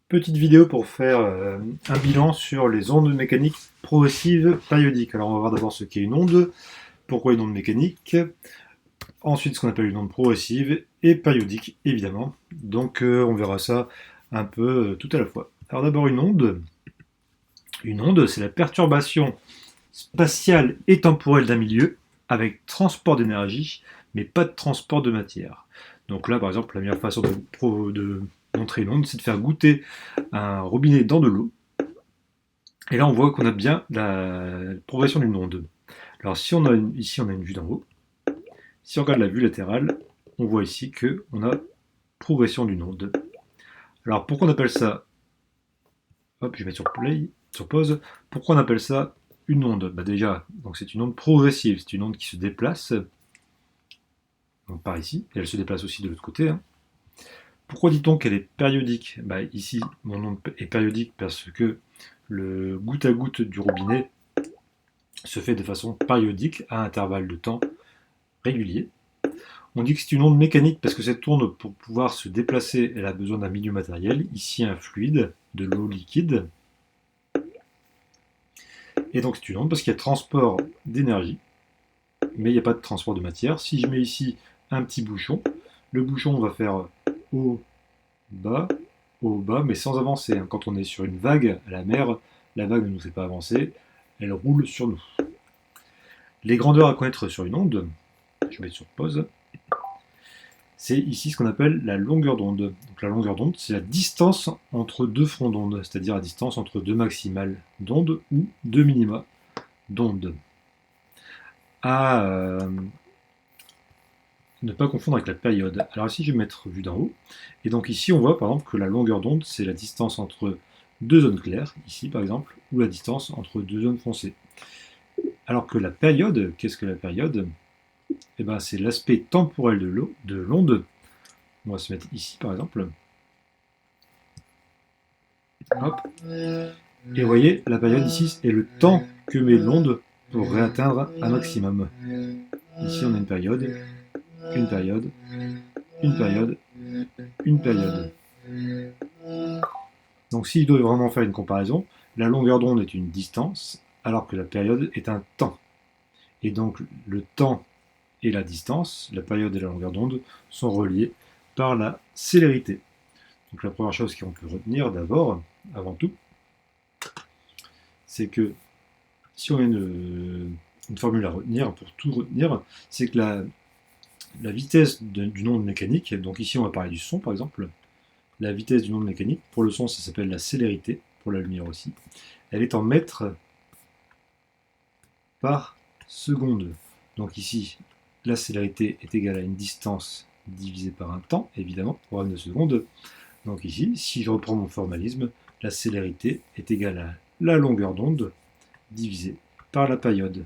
Petite vidéo pour faire un bilan sur les ondes mécaniques progressives périodiques. Alors on va voir d'abord ce qu'est une onde, pourquoi une onde mécanique, ensuite ce qu'on appelle une onde progressive et périodique évidemment. Donc on verra ça un peu tout à la fois. Alors d'abord une onde c'est la perturbation spatiale et temporelle d'un milieu avec transport d'énergie mais pas de transport de matière. Donc là par exemple la meilleure façon de montrer une onde c'est de faire goûter un robinet dans de l'eau. Et là, on voit qu'on a bien la progression d'une onde. Alors, si on a ici, on a une vue d'en haut. Si on regarde la vue latérale, on voit ici qu'on a progression d'une onde. Alors, pourquoi on appelle ça... Hop, je vais mettre sur play, sur pause. Pourquoi on appelle ça une onde? Bah déjà, donc c'est une onde progressive. C'est une onde qui se déplace. Donc, par ici. Et elle se déplace aussi de l'autre côté. Hein. Pourquoi dit-on qu'elle est périodique? Bah, ici, mon onde est périodique parce que le goutte à goutte du robinet se fait de façon périodique à intervalles de temps réguliers. On dit que c'est une onde mécanique parce que cette onde, pour pouvoir se déplacer, elle a besoin d'un milieu matériel, ici un fluide, de l'eau liquide. Et donc c'est une onde parce qu'il y a transport d'énergie, mais il n'y a pas de transport de matière. Si je mets ici un petit bouchon, le bouchon va faire haut, bas, mais sans avancer. Quand on est sur une vague à la mer, la vague ne nous fait pas avancer, elle roule sur nous. Les grandeurs à connaître sur une onde, je vais mettre sur pause, c'est ici ce qu'on appelle la longueur d'onde. Donc la longueur d'onde, c'est la distance entre deux fronts d'onde, c'est-à-dire la distance entre deux maximales d'onde ou deux minima d'onde. À ne pas confondre avec la période. Alors ici, je vais mettre vue d'en haut. Et donc ici, on voit par exemple que la longueur d'onde, c'est la distance entre deux zones claires, ici par exemple, ou la distance entre deux zones foncées. Alors que la période, qu'est-ce que la période? Eh ben, c'est l'aspect temporel de l'onde. On va se mettre ici par exemple. Hop. Et vous voyez, la période ici est le temps que met l'onde pour réatteindre un maximum. Ici, on a une période, une période, une période, une période. Donc, si je dois vraiment faire une comparaison, la longueur d'onde est une distance, alors que la période est un temps. Et donc, le temps et la distance, la période et la longueur d'onde, sont reliés par la célérité. Donc, la première chose qu'on peut retenir d'abord, avant tout, c'est que si on a une formule à retenir, pour tout retenir, c'est que la vitesse d'une onde mécanique, donc ici on va parler du son par exemple, la vitesse d'une onde mécanique, pour le son ça s'appelle la célérité, pour la lumière aussi, elle est en mètres par seconde. Donc ici, la célérité est égale à une distance divisée par un temps, évidemment, programme de seconde. Donc ici, si je reprends mon formalisme, la célérité est égale à la longueur d'onde divisée par la période.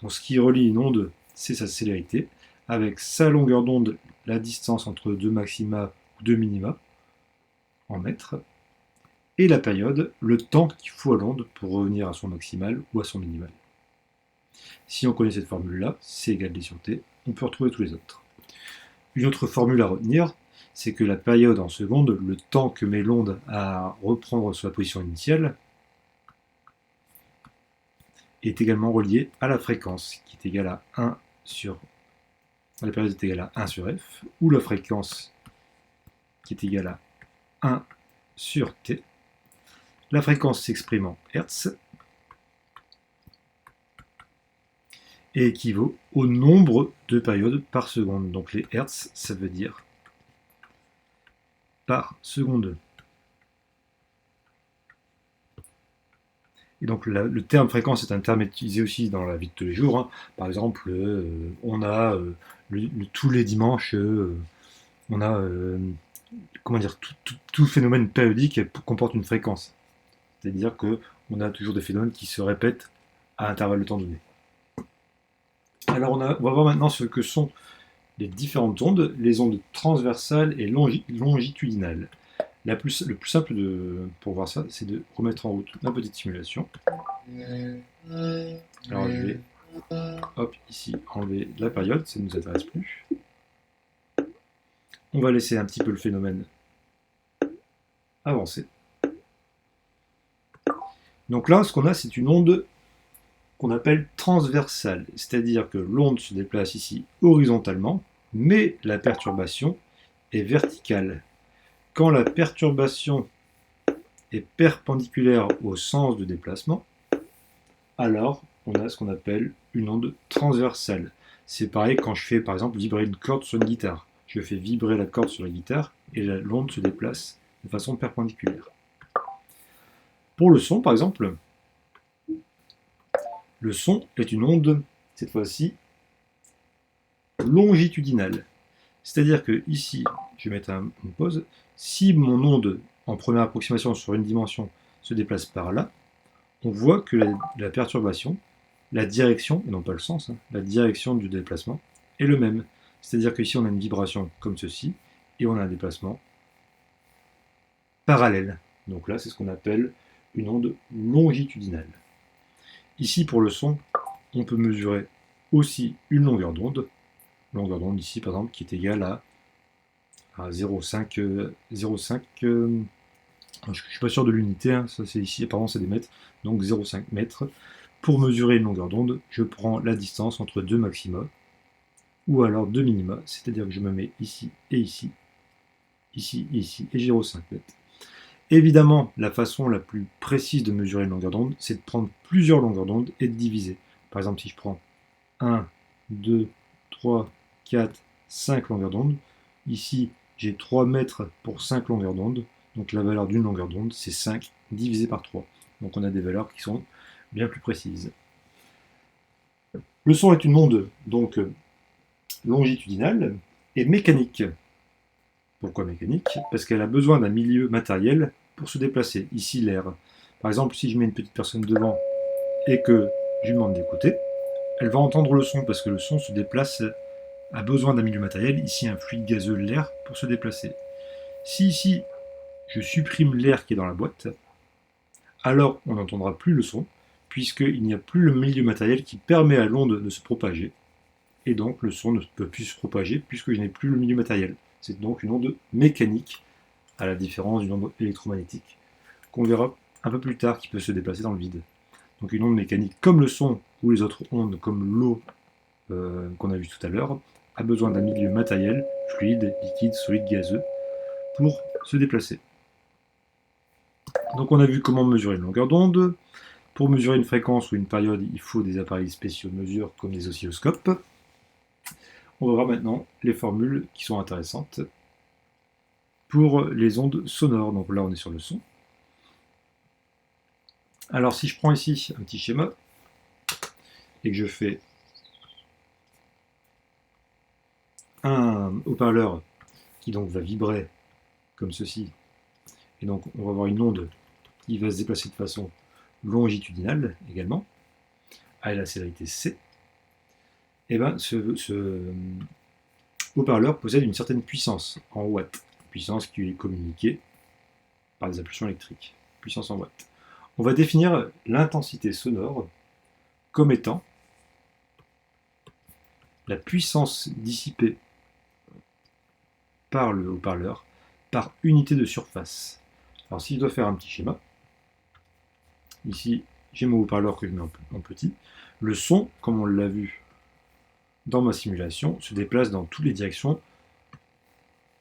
Donc ce qui relie une onde, c'est sa célérité, avec sa longueur d'onde, la distance entre deux maxima ou deux minima, en mètres, et la période, le temps qu'il faut à l'onde pour revenir à son maximal ou à son minimal. Si on connaît cette formule-là, C égale D sur T, on peut retrouver tous les autres. Une autre formule à retenir, c'est que la période en secondes, le temps que met l'onde à reprendre sa position initiale, est également relié à la fréquence, qui est égale à 1 sur... La période est égale à 1 sur F, ou la fréquence qui est égale à 1 sur T. La fréquence s'exprime en Hertz et équivaut au nombre de périodes par seconde. Donc les Hertz, ça veut dire par seconde. Et donc le terme fréquence est un terme utilisé aussi dans la vie de tous les jours. Hein. Par exemple, on a tous les dimanches, on a comment dire, tout phénomène périodique comporte une fréquence. C'est-à-dire qu'on a toujours des phénomènes qui se répètent à intervalles de temps donné. Alors on va voir maintenant ce que sont les différentes ondes, les ondes transversales et longitudinales. Le plus simple pour voir ça, c'est de remettre en route ma petite simulation. Alors je vais, hop, ici, enlever la période, ça ne nous intéresse plus. On va laisser un petit peu le phénomène avancer. Donc là, ce qu'on a, c'est une onde qu'on appelle transversale, c'est-à-dire que l'onde se déplace ici horizontalement, mais la perturbation est verticale. Quand la perturbation est perpendiculaire au sens de déplacement, alors on a ce qu'on appelle une onde transversale. C'est pareil quand je fais par exemple vibrer une corde sur une guitare. Je fais vibrer la corde sur la guitare et l'onde se déplace de façon perpendiculaire. Pour le son, par exemple, le son est une onde, cette fois-ci, longitudinale. C'est-à-dire que ici, je vais mettre une pause, si mon onde en première approximation sur une dimension se déplace par là, on voit que la perturbation, la direction, et non pas le sens, la direction du déplacement est le même. C'est-à-dire que ici on a une vibration comme ceci, et on a un déplacement parallèle. Donc là, c'est ce qu'on appelle une onde longitudinale. Ici, pour le son, on peut mesurer aussi une longueur d'onde ici par exemple, qui est égale à 0,5, je ne suis pas sûr de l'unité, ça c'est ici, apparemment c'est des mètres, donc 0,5 mètres. Pour mesurer une longueur d'onde, je prends la distance entre deux maxima, ou alors deux minima, c'est-à-dire que je me mets ici et ici, ici et ici, et j'ai 0,5 mètres. Évidemment, la façon la plus précise de mesurer une longueur d'onde, c'est de prendre plusieurs longueurs d'onde et de diviser. Par exemple, si je prends 1, 2, 3, 4, 5 longueurs d'onde, ici j'ai 3 mètres pour 5 longueurs d'onde, donc la valeur d'une longueur d'onde c'est 5 divisé par 3. Donc on a des valeurs qui sont bien plus précises. Le son est une onde donc longitudinale et mécanique. Pourquoi mécanique? Parce qu'elle a besoin d'un milieu matériel pour se déplacer. Ici l'air. Par exemple, si je mets une petite personne devant et que je lui demande d'écouter, elle va entendre le son parce que le son se déplace, a besoin d'un milieu matériel, ici un fluide gazeux, l'air, pour se déplacer. Si ici je supprime l'air qui est dans la boîte, alors on n'entendra plus le son, puisqu'il n'y a plus le milieu matériel qui permet à l'onde de se propager, et donc le son ne peut plus se propager puisque je n'ai plus le milieu matériel. C'est donc une onde mécanique, à la différence d'une onde électromagnétique, qu'on verra un peu plus tard qui peut se déplacer dans le vide. Donc une onde mécanique comme le son ou les autres ondes comme l'eau qu'on a vu tout à l'heure, a besoin d'un milieu matériel, fluide, liquide, solide, gazeux, pour se déplacer. Donc on a vu comment mesurer une longueur d'onde. Pour mesurer une fréquence ou une période, il faut des appareils spéciaux de mesure comme les oscilloscopes. On va voir maintenant les formules qui sont intéressantes pour les ondes sonores. Donc là on est sur le son. Alors si je prends ici un petit schéma et que je fais un haut-parleur qui donc va vibrer comme ceci, et donc on va avoir une onde qui va se déplacer de façon longitudinale également, à la célérité C, et bien ce haut-parleur possède une certaine puissance en watts, puissance qui est communiquée par des impulsions électriques, puissance en watts. On va définir l'intensité sonore comme étant la puissance dissipée par le haut-parleur par unité de surface. Alors si je dois faire un petit schéma, ici j'ai mon haut-parleur que je mets en petit, le son, comme on l'a vu dans ma simulation, se déplace dans toutes les directions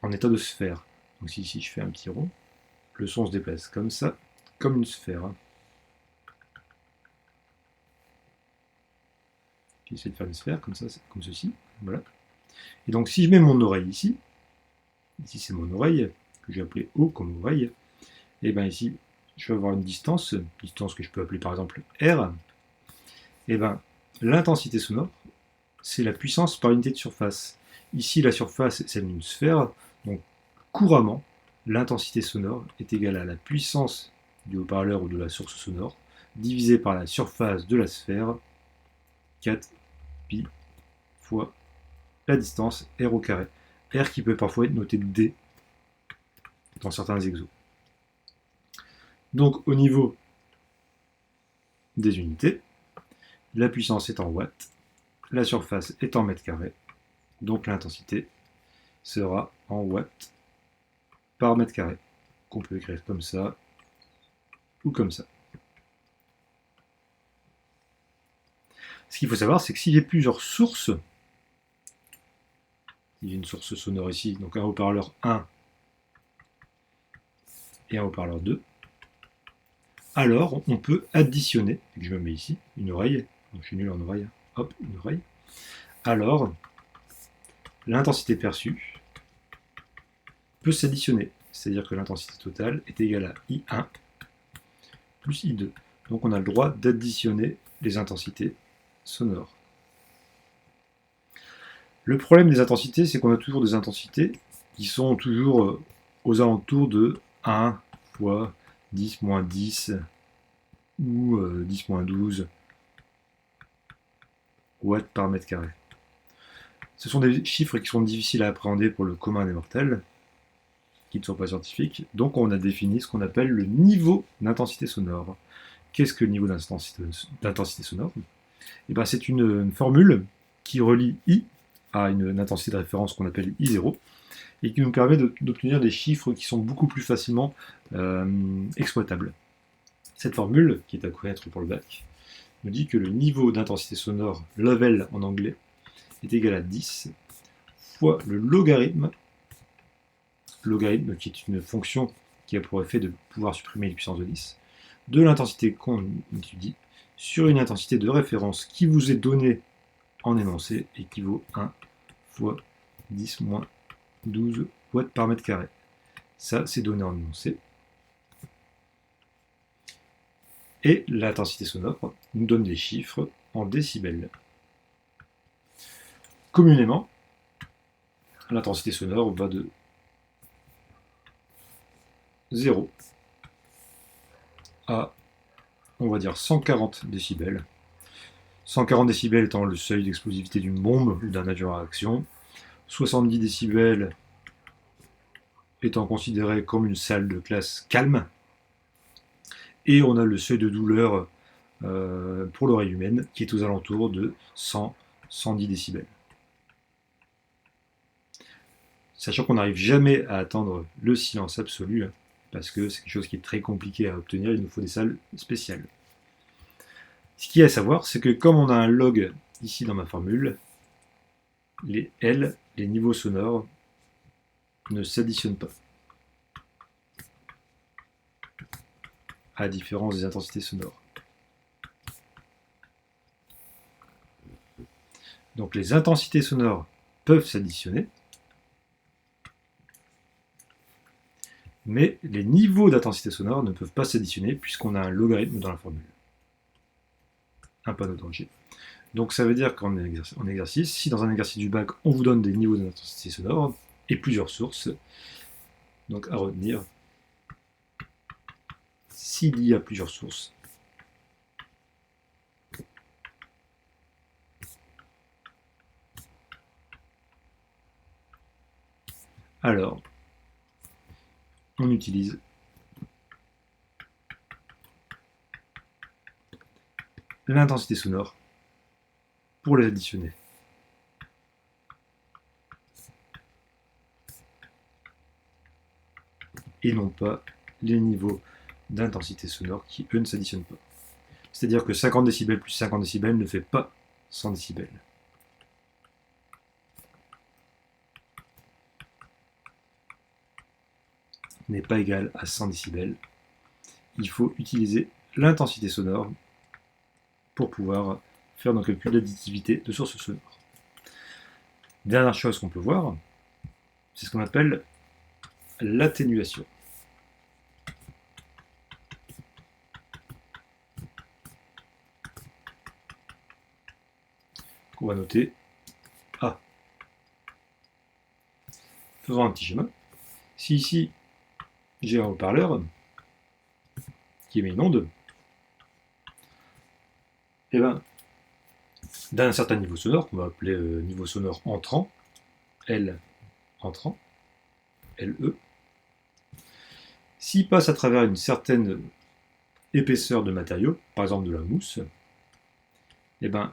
en état de sphère. Donc si ici je fais un petit rond, le son se déplace comme ça, comme une sphère. J'essaie de faire une sphère comme ça, comme ceci. Voilà. Et donc si je mets mon oreille ici c'est mon oreille, que j'ai appelée O comme oreille, et bien ici je vais avoir une distance que je peux appeler par exemple R, et bien l'intensité sonore, c'est la puissance par unité de surface. Ici la surface c'est une sphère, donc couramment l'intensité sonore est égale à la puissance du haut-parleur ou de la source sonore, divisé par la surface de la sphère, 4 pi fois la distance R au carré. R qui peut parfois être noté D dans certains exos. Donc au niveau des unités, la puissance est en watts, la surface est en mètres carrés, donc l'intensité sera en watts par mètre carré, qu'on peut écrire comme ça ou comme ça. Ce qu'il faut savoir, c'est que si j'ai plusieurs sources, il y a une source sonore ici, donc un haut-parleur 1 et un haut-parleur 2, alors on peut additionner, je me mets ici, une oreille, donc je suis nul en oreille, hop, une oreille, alors l'intensité perçue peut s'additionner, c'est-à-dire que l'intensité totale est égale à I1 plus I2. Donc on a le droit d'additionner les intensités sonores. Le problème des intensités, c'est qu'on a toujours des intensités qui sont toujours aux alentours de 1 fois 10 moins 10 ou 10 moins 12 watts par mètre carré. Ce sont des chiffres qui sont difficiles à appréhender pour le commun des mortels, qui ne sont pas scientifiques, donc on a défini ce qu'on appelle le niveau d'intensité sonore. Qu'est-ce que le niveau d'intensité sonore? C'est une formule qui relie I à une intensité de référence qu'on appelle I0, et qui nous permet d'obtenir des chiffres qui sont beaucoup plus facilement exploitables. Cette formule, qui est à connaître pour le bac, nous dit que le niveau d'intensité sonore, level en anglais, est égal à 10 fois le logarithme qui est une fonction qui a pour effet de pouvoir supprimer les puissances de 10, de l'intensité qu'on étudie, sur une intensité de référence qui vous est donnée en énoncé et qui vaut 1 fois 10 moins 12 watts par mètre carré. Ça, c'est donné en énoncé. Et l'intensité sonore nous donne des chiffres en décibels. Communément, l'intensité sonore va de 0 à, on va dire, 140 décibels. 140 décibels étant le seuil d'explosivité d'une bombe ou d'un avion à réaction. 70 décibels étant considéré comme une salle de classe calme. Et on a le seuil de douleur pour l'oreille humaine qui est aux alentours de 100-110 décibels. Sachant qu'on n'arrive jamais à atteindre le silence absolu, parce que c'est quelque chose qui est très compliqué à obtenir, il nous faut des salles spéciales. Ce qu'il y a à savoir, c'est que comme on a un log ici dans ma formule, les niveaux sonores, ne s'additionnent pas, à la différence des intensités sonores. Donc les intensités sonores peuvent s'additionner, mais les niveaux d'intensité sonore ne peuvent pas s'additionner puisqu'on a un logarithme dans la formule. Un panneau danger. Donc ça veut dire qu'en exercice, si dans un exercice du bac, on vous donne des niveaux d'intensité sonore et plusieurs sources, donc à retenir, s'il y a plusieurs sources, alors on utilise l'intensité sonore pour les additionner. Et non pas les niveaux d'intensité sonore qui, eux, ne s'additionnent pas. C'est-à-dire que 50 décibels plus 50 décibels ne fait pas 100 décibels. N'est pas égal à 100 décibels. Il faut utiliser l'intensité sonore pour pouvoir faire nos calculs d'additivité de sources sonores. Dernière chose qu'on peut voir, c'est ce qu'on appelle l'atténuation. On va noter A. Faisons un petit schéma. Si ici, j'ai un haut-parleur qui émet une onde, et bien, d'un certain niveau sonore, qu'on va appeler niveau sonore entrant, L entrant, LE, s'il passe à travers une certaine épaisseur de matériau, par exemple de la mousse, et bien,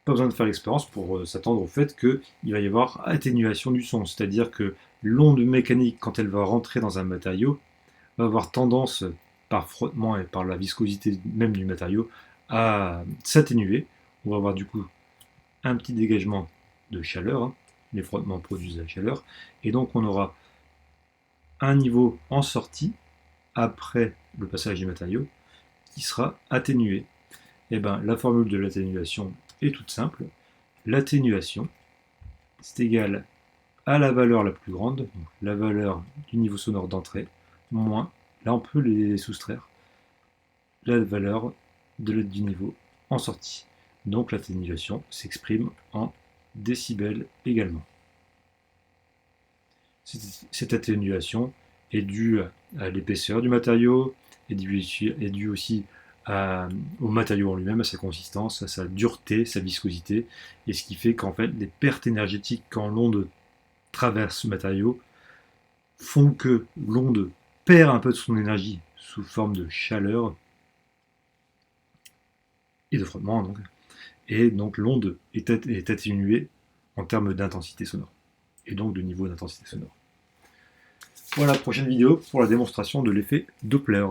pas besoin de faire l'expérience pour s'attendre au fait qu'il va y avoir atténuation du son, c'est-à-dire que l'onde mécanique, quand elle va rentrer dans un matériau, va avoir tendance, par frottement et par la viscosité même du matériau, à s'atténuer. On va avoir du coup un petit dégagement de chaleur, hein. Les frottements produisent de la chaleur, et donc on aura un niveau en sortie après le passage du matériau qui sera atténué. Et bien la formule de l'atténuation est toute simple. L'atténuation, c'est égal à la valeur la plus grande, donc la valeur du niveau sonore d'entrée, moins, là on peut les soustraire, la valeur du niveau en sortie. Donc l'atténuation s'exprime en décibels également. Cette atténuation est due à l'épaisseur du matériau, est due aussi au matériau en lui-même, à sa consistance, à sa dureté, sa viscosité, et ce qui fait qu'en fait les pertes énergétiques quand l'onde traverse ce matériau font que l'onde perd un peu de son énergie sous forme de chaleur et de frottement, donc. Et donc l'onde est atténuée en termes d'intensité sonore, et donc de niveau d'intensité sonore. Voilà, prochaine vidéo pour la démonstration de l'effet Doppler.